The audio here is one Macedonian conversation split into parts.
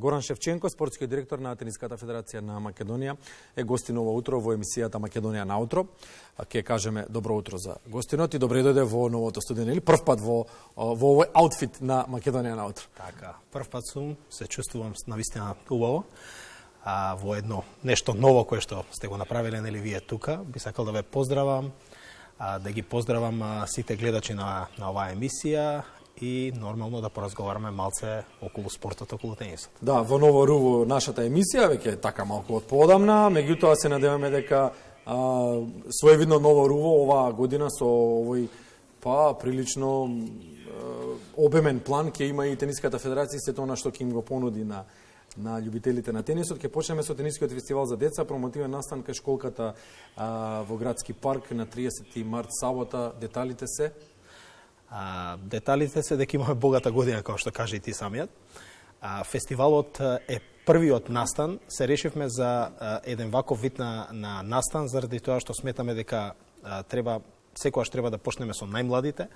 Горан Шевченко, спортскиот директор на Тениската федерација на Македонија, е гостин ова утро во емисијата Македонија наутро. Ке кажеме добро утро за гостинот и добре дојде во новото студио, или прв пат во овој аутфит на Македонија наутро. Така, прв пат сум, се чувствувам навистина убаво. Во едно нешто ново кое што сте го направиле нели вие тука, би сакал да ве поздравам, да ги поздравам сите гледачи на оваа емисија и нормално да поразговараме малце околу спортот, околу тенисот. Да, во ново руво нашата емисија, веќе така малку од поодамна, меѓутоа се надеваме дека своевидно ново руво оваа година со овој прилично обемен план ќе има и Тениската федерација и сето она што ќе им го понуди на љубителите на тенисот. Ќе почнеме со тенискиот фестивал за деца, промотивен настан кај школката во Градски парк на 30 март сабота. Деталите се? Деталите се дека имаме богата година, како што кажа и ти самиот. Фестивалот е првиот настан. Се решивме за еден ваков вид на настан, заради тоа што сметаме дека секогаш треба да почнеме со најмладите,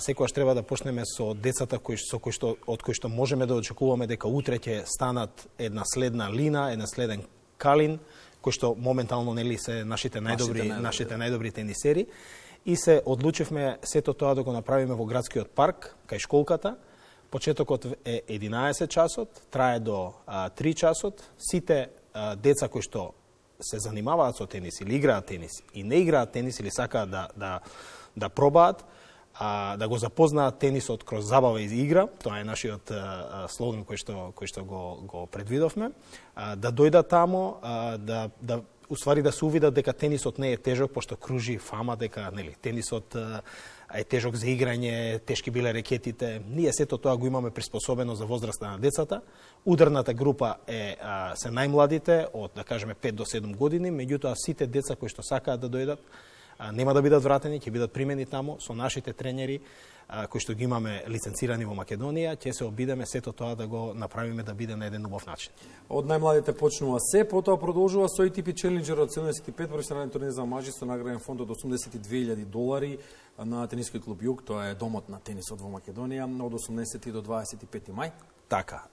секогаш треба да почнеме со децата од кои што можеме да очекуваме дека утре ќе станат една следна Лина, еден следен Калин, кои што моментално нели се нашите најдобри тенисери. И се одлучивме сето тоа да го направиме во Градскиот парк, кај школката. Почетокот е 11 часот, трае до 3 часот. Сите деца кои што се занимаваат со тенис или играат тенис и не играат тенис или сакаат да пробаат, да го запознаат тенисот кроз забава и игра, тоа е нашиот слоган кој што го предвидовме, да дојдат тамо, уствари да се увидат дека тенисот не е тежок, пошто кружи фама дека нели тенисот е тежок за играње, тешки биле рекетите. Ние сето тоа го имаме приспособено за возраста на децата. Ударната група се најмладите од да кажеме 5 до 7 години, меѓутоа сите деца кои што сакаат да дојдат нема да бидат вратени, ќе бидат примени таму со нашите тренери кои што ги имаме лиценцирани во Македонија, ќе се обидеме сето тоа да го направиме да биде на еден убав начин. Од најмладите почнува се, потоа продолжува со ATP Challenger од 75 професионален турнир за мажи со награден фонд од $82,000 на тенискиот клуб Југ, тоа е домот на тенисот во Македонија, од 18 до 25 мај. Така,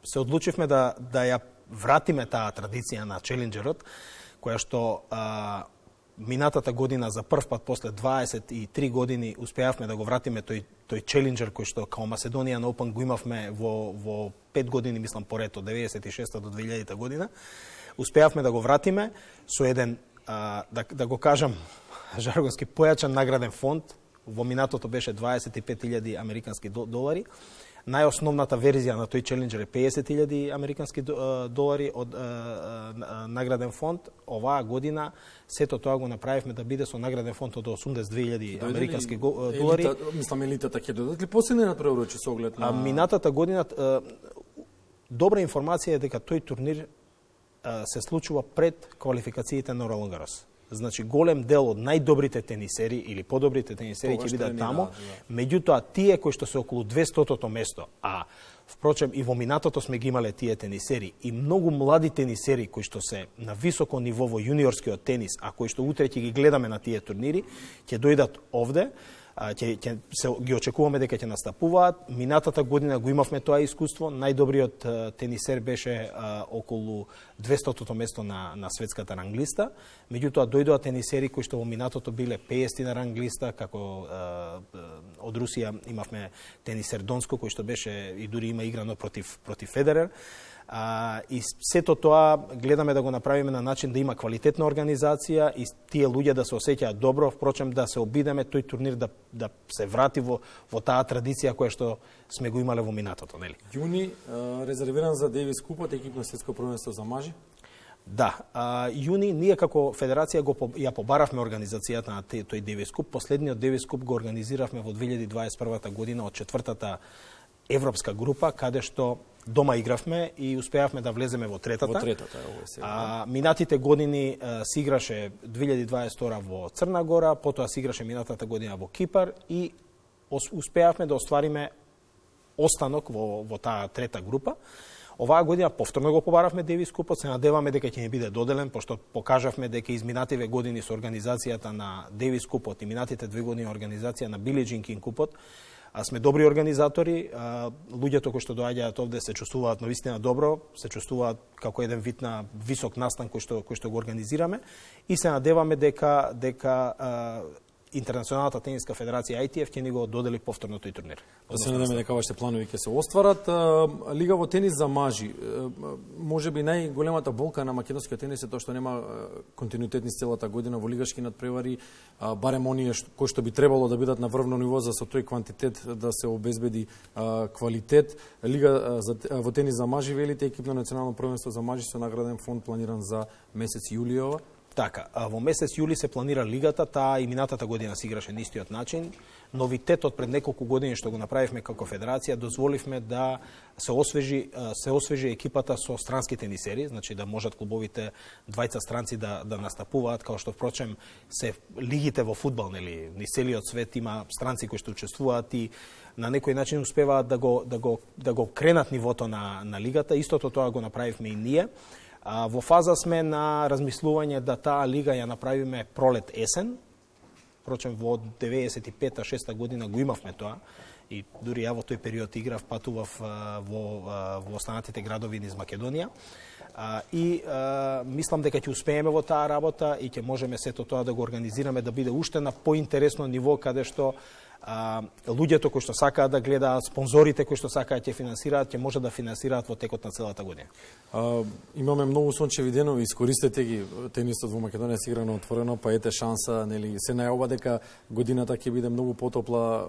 се одлучивме да ја вратиме таа традиција на Челенџерот, која што минатата година за прв пат после 23 години успеавме да го вратиме тој челенџер кој што као Macedonian Open го имавме во 5 години, мислам, поред од 96 до 2000 година. Успеавме да го вратиме со еден, да го кажам жаргонски, појачан награден фонд. Во минатото беше $25,000 американски долари. Најосновната верзија на тој челенџер е $50,000 од награден фонд. Оваа година сето тоа го направивме да биде со награден фонд од $82,000 американски долари. Мислам, елитата ќе дојдат ли последниот преурочи со оглед на минатата година? Добра информација е дека тој турнир се случува пред квалификациите на Ролан Гарос. Значи, голем дел од најдобрите тенисери или подобрите тенисери ќе бидат таму, меѓутоа тие кои што се околу 200-тото место, впрочем и во минатото сме ги имале тие тенисери и многу млади тенисери кои што се на високо ниво во јуниорскиот тенис, а кои што утре ќе ги гледаме на тие турнири, ќе дојдат овде, ги очекуваме дека ќе настапуваат. Минатата година го имавме тоа искуство. Најдобриот тенисер беше околу 200-тото место на светската ранглиста. Меѓутоа дојдоа тенисери кои што во минатото биле 50 на ранглиста, како од Русија имавме тенисер Донско кој што беше и дури има играно против Федерер. И сето тоа гледаме да го направиме на начин да има квалитетна организација и тие луѓе да се осеќаат добро, впрочем да се обидеме тој турнир да се врати во таа традиција која што сме го имале во минатото, нели? Јуни резервиран за Девис Купот, екипно светско првенство за мажи? Да, јуни ние како федерација ја побаравме организацијата на тој Девис Куп. Последниот Девис Куп го организиравме во 2021 година од 4-та европска група, каде што дома игравме и успеавме да влеземе во третата. Во третата, ово е сега. Минатите години се играше 2022 во Црна Гора, потоа се играше минатата година во Кипар и успеавме да оствариме останок во таа трета група. Оваа година повторно го побаравме Девис Купот, се надеваме дека ќе ни биде доделен, пошто покажавме дека изминативе години со организацијата на Девис Купот и минатите 2 години организација на Билли Джин Кинг Купот, сме добри организатори, луѓето кои што доаѓаат овде се чувствуваат навистина добро, се чувствуваат како еден вид на висок настан кој што го организираме и се надеваме дека Интернационалната тениска федерација ITF ќе ни го додели повторно тој турнир. Да се надеваме дека вашите планови ќе се остварат. Лига во тенис за мажи. Можеби најголемата болка на македонскиот тенис е тоа што нема континуитет низ целата година во лигашки надпревари, барем оние кои што би требало да бидат на врвно ниво за со тој квантитет да се обезбеди квалитет. Лига во тенис за мажи, велите, екипно национално првенство за мажи со награден фонд планиран за месец јули ова. Така, во месец јули се планира лигата, таа и минатата година се играше на истиот начин. Новитетот пред неколку години што го направивме како федерација, дозволивме да се освежи екипата со странски тенисери, значи да можат клубовите двајца странци да настапуваат, како што впрочем се лигите во фудбал, нели, низ целиот свет има странци кои што учествуваат и на некој начин успеваат да го кренат нивото на лигата. Истото тоа го направивме и ние. Во фаза сме на размислување да таа лига ја направиме пролет-есен. Впрочем, во 95-6 година го имавме тоа и дури ја во тој период играв, патував во останатите градови низ Македонија. Мислам дека ќе успееме во таа работа и ќе можеме сето тоа да го организираме да биде уште на поинтересно ниво каде што луѓето кои што сакаат да гледаат, спонзорите кои што сакаат ќе финансираат, ќе може да финансираат во текот на целата година. Имаме многу сончеви денови, искористете ги. Тенисот во Македонија се игра на отворено, па ете шанса, нели, се најава дека годината ќе биде многу потопла.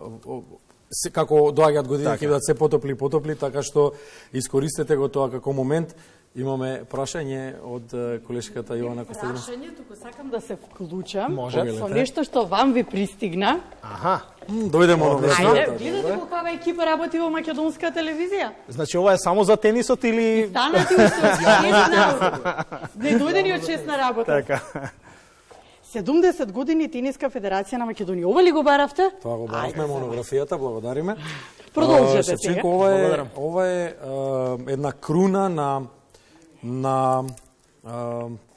Како доаѓаат години ќе бидат се потопли и потопли, така што искористете го тоа како момент. Имаме прашање од колешката Јована Костадинова. Прашање, туку сакам да се вклучам Може. со нешто што вам ви пристигна. Аха. Дојде монографијата. Ајде, гледате колкава екипа работи во македонска телевизија. Значи ова е само за тенисот или Станати од 6 на не дојде ни од 6 на работа. така? 70 години тениска федерација на Македонија. Ова ли го баравте? Тоа го баравме монографијата, благодариме. Продолжете Шевченко, сега. ова е една круна на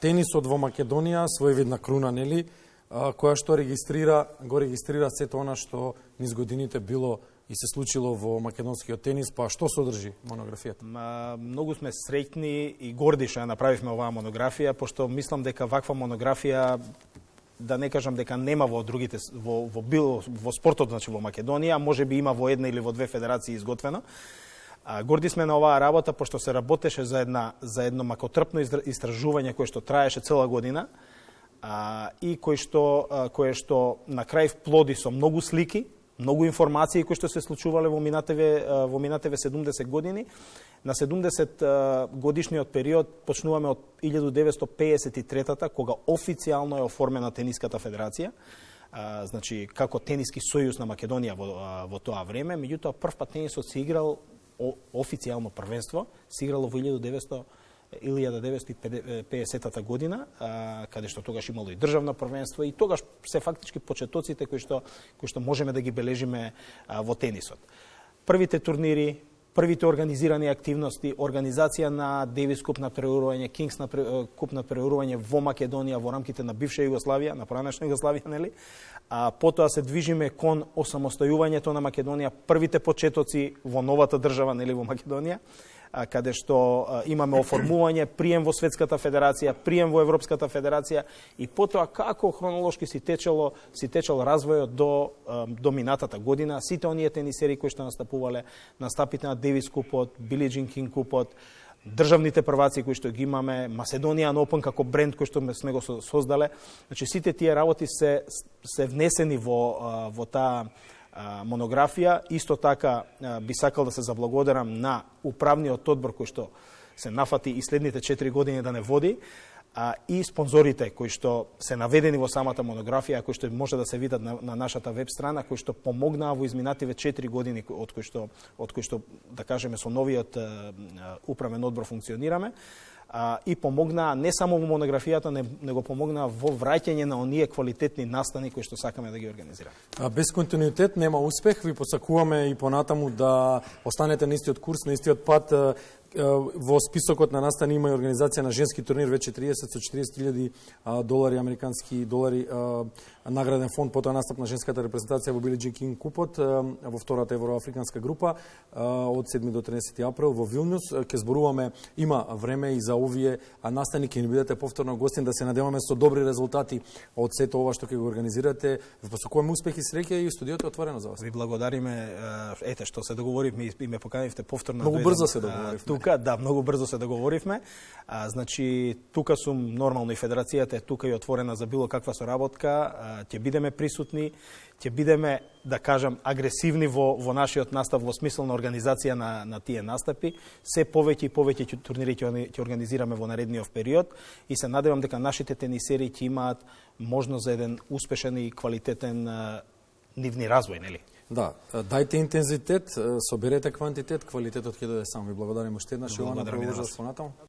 тенисот во Македонија, своевидна круна, нели, која што го регистрира сето она што низ годините било и се случило во македонскиот тенис, па што содржи монографијата? Многу сме среќни и горди што ја направивме оваа монографија, пошто мислам дека ваква монографија, да не кажам дека нема во другите во спортот, значи во Македонија, можеби има во една или во две федерации изготвено. Горди сме на оваа работа пошто се работеше за едно макотрпно истражување кое што траеше цела година и кое што на крај вплоди со многу слики, многу информации кои што се случувале во минатеве 70 години. На 70 годишниот период почнуваме од 1953-та, кога официјално е оформена Тениската федерација, значи како Тениски сојуз на Македонија во тоа време. Меѓутоа прв пат тенисот се играл официјално првенство, се играло во 1950 година, каде што тогаш имало и државно првенство и тогаш се фактички почетоците кои што можеме да ги бележиме во тенисот. Првите турнири, првите организирани активности, организација на Девис куп на преурување, Кингс на куп на преурување во Македонија во рамките на бивша Југославија, на поранешна Југославија, нели? Потоа се движиме кон осамостојувањето на Македонија, првите почетоци во новата држава, нели, во Македонија, каде што имаме оформување, прием во Светската федерација, прием во Европската федерација и потоа како хронолошки си течел развојот до минатата година. Сите оние тенисери кои што настапите на Девис купот, Били Џин Кинг купот, државните прваци кои што ги имаме, Macedonian Open како бренд кој што сме го создале. Значи сите тие работи се внесени во таа монографија. Исто така би сакал да се заблагодарам на управниот одбор кој што се нафати и следните 4 години да не води, и спонзорите кои што се наведени во самата монографија, кои што може да се видат на нашата веб страна, кои што помогнаа во изминативе 4 години од кои што да кажеме со новиот управен одбор функционираме, и помогнаа не само во монографијата, него помогнаа во враќање на оние квалитетни настани кои што сакаме да ги организираме. Без континуитет нема успех. Ви посакуваме и понатаму да останете на истиот курс, на истиот пат. во списокот на настани има и организација на женски турнир, веќе 30 со $40,000 американски долари награден фонд, потоа настап на женската репрезентација во Били Џин Кинг купот во втората евроафриканска група од 7 до 13 април во Вилнјус. Ќе зборуваме, има време и за овие настани, ќе ни бидете повторно гостин, да се надеваме со добри резултати од сето ова што ќе го организирате. Ви посакуваме успех и среќа и студиото е отворено за вас. Ви благодариме, ете што се договоривме и ме поканивте повторно. Многу брзо се договоривме. Тука, да, многу брзо се договоривме. Значи, тука сум нормално и федерацијата е тука и отворена за било каква соработка. Ќе бидеме присутни, ќе бидеме, да кажам, агресивни во нашиот настав, во смисла на организација на тие настапи. Се повеќе и повеќе турнири ќе организираме во наредниот период и се надевам дека нашите тенисери ќе имаат можност за еден успешен и квалитетен нивни развој, нели? Да, дајте интензитет, соберете квантитет, квалитетот ќе дојде сам. Ви благодарам уште еднаш, Јована, продолжуваш понатаму.